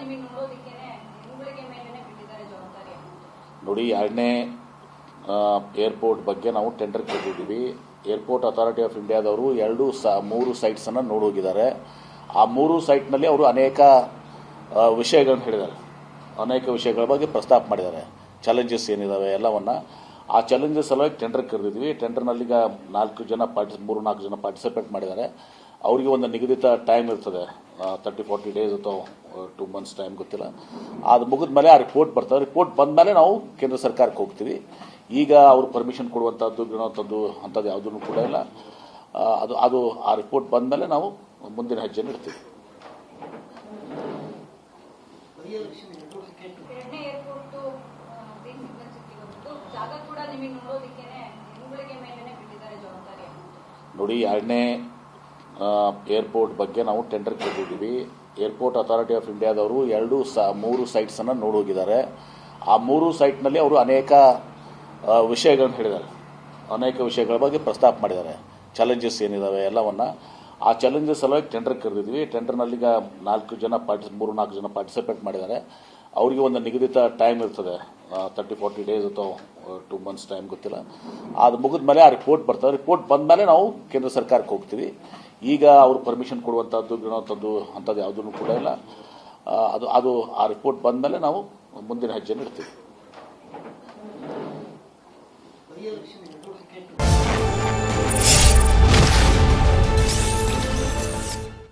ನಿಮಗೆ ನೋಡೋದಕ್ಕೇನೆ ಹೆಣ್ಗಳಿಗೆ ಮೇಲೇನೆ ಬಿಟ್ಟಿದ್ದಾರೆ ಜವಾಬ್ದಾರಿ. ನೋಡಿ, ಎರಡನೇ ಏರ್ಪೋರ್ಟ್ ಬಗ್ಗೆ ನಾವು ಟೆಂಡರ್ ಕರೆದಿದ್ದೀವಿ. ಏರ್ಪೋರ್ಟ್ ಅಥಾರಿಟಿ ಆಫ್ ಇಂಡಿಯಾದವರು ಮೂರು ಸೈಟ್ಸನ್ನು ನೋಡೋಗಿದ್ದಾರೆ. ಆ ಮೂರು ಸೈಟ್ನಲ್ಲಿ ಅವರು ಅನೇಕ ವಿಷಯಗಳನ್ನು ಹೇಳಿದ್ದಾರೆ, ಅನೇಕ ವಿಷಯಗಳ ಬಗ್ಗೆ ಪ್ರಸ್ತಾಪ ಮಾಡಿದ್ದಾರೆ. ಚಾಲೆಂಜಸ್ ಏನಿದ್ದಾವೆ ಎಲ್ಲವನ್ನ ಆ ಚಾಲೆಂಜಸ್ ಸಲುವಾಗಿ ಟೆಂಡರ್ ಕರೆದಿದ್ವಿ. ಟೆಂಡರ್ನಲ್ಲಿ ಈಗ 3-4 ಜನ ಪಾರ್ಟಿಸಿಪೇಟ್ ಮಾಡಿದ್ದಾರೆ. ಅವರಿಗೆ ಒಂದು ನಿಗದಿತ ಟೈಮ್ ಇರ್ತದೆ, 30-40 ಡೇಸ್ ಅಥವಾ 2 months ಟೈಮ್, ಗೊತ್ತಿಲ್ಲ. ಅದು ಮುಗಿದ ಮೇಲೆ ಆ ರಿಪೋರ್ಟ್ ಬರ್ತದೆ. ರಿಪೋರ್ಟ್ ಬಂದ ಮೇಲೆ ನಾವು ಕೇಂದ್ರ ಸರ್ಕಾರಕ್ಕೆ ಹೋಗ್ತೀವಿ. ಈಗ ಅವರು ಪರ್ಮಿಷನ್ ಕೊಡುವಂಥದ್ದು ಅಂಥದ್ದು ಯಾವುದೂ ಕೂಡ ಇಲ್ಲ. ಅದು ಆ ರಿಪೋರ್ಟ್ ಬಂದ ಮೇಲೆ ನಾವು ಮುಂದಿನ ಹೆಜ್ಜೆಯನ್ನು ಇಡ್ತೀವಿ. ಎರಡನೇ ಏರ್ಪೋರ್ಟ್ ಜಾಗ ಕೂಡ ನಿಮಗೆ ನೋಡೋದಕ್ಕೇನೆ ಹೆಣ್ಗಳಿಗೆ ಮೇಲೇನೆ ಬಿಟ್ಟಿದ್ದಾರೆ ಜವಾಬ್ದಾರಿ. ನೋಡಿ, ಎರಡನೇ ಏರ್ಪೋರ್ಟ್ ಬಗ್ಗೆ ನಾವು ಟೆಂಡರ್ ಕರೆದಿದ್ದೀವಿ. ಏರ್ಪೋರ್ಟ್ ಅಥಾರಿಟಿ ಆಫ್ ಇಂಡಿಯಾದವರು ಮೂರು ಸೈಟ್ಸನ್ನು ನೋಡೋಗಿದ್ದಾರೆ. ಆ ಮೂರು ಸೈಟ್ನಲ್ಲಿ ಅವರು ಅನೇಕ ವಿಷಯಗಳನ್ನು ಹೇಳಿದ್ದಾರೆ, ಅನೇಕ ವಿಷಯಗಳ ಬಗ್ಗೆ ಪ್ರಸ್ತಾಪ ಮಾಡಿದ್ದಾರೆ. ಚಾಲೆಂಜಸ್ ಏನಿದ್ದಾವೆ ಎಲ್ಲವನ್ನ ಆ ಚಾಲೆಂಜಸ್ ಸಲುವಾಗಿ ಟೆಂಡರ್ ಕರೆದಿದ್ವಿ. ಟೆಂಡರ್ನಲ್ಲಿ ಈಗ 3-4 ಜನ ಪಾರ್ಟಿಸಿಪೇಟ್ ಮಾಡಿದ್ದಾರೆ. ಅವರಿಗೆ ಒಂದು ನಿಗದಿತ ಟೈಮ್ ಇರ್ತದೆ, 30-40 ಡೇಸ್ ಅಥವಾ 2 months ಟೈಮ್, ಗೊತ್ತಿಲ್ಲ. ಅದು ಮುಗಿದ ಮೇಲೆ ಆ ರಿಪೋರ್ಟ್ ಬರ್ತದೆ. ರಿಪೋರ್ಟ್ ಬಂದ ಮೇಲೆ ನಾವು ಕೇಂದ್ರ ಸರ್ಕಾರಕ್ಕೆ ಹೋಗ್ತೀವಿ. ಈಗ ಅವರು ಪರ್ಮಿಷನ್ ಕೊಡುವಂಥದ್ದು ಅಂಥದ್ದು ಯಾವುದೂ ಕೂಡ ಇಲ್ಲ. ಅದು ಆ ರಿಪೋರ್ಟ್ ಬಂದ ಮೇಲೆ ನಾವು ಮುಂದಿನ ಹೆಜ್ಜೆಯನ್ನು ಇಡ್ತೀವಿ.